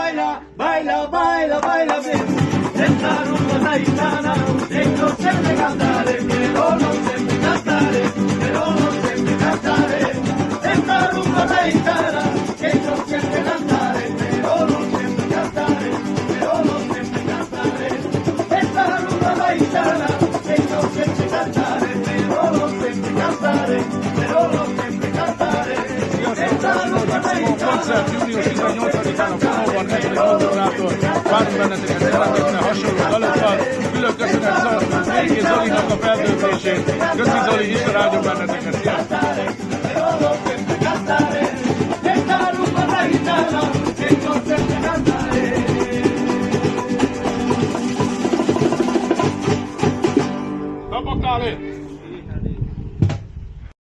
baila, baila, baila, baila bien. Esta rumba taitana, che non sempre cantare, però non sempre cantare, però non sempre cantare. Esta rumba taitana, che non sempre cantare, però non sempre cantare, però non sempre cantare. Esta rumba taitana, che non sempre cantare, però non sempre cantare, però non sempre cantare. Koncert június 18-án a Fonóban este 8 órától várunk benneteket szeretettel hasonló dalokkal. Külön köszönet Végé Zolinak a feldöntését. Köszi Zoli, Isten áldjon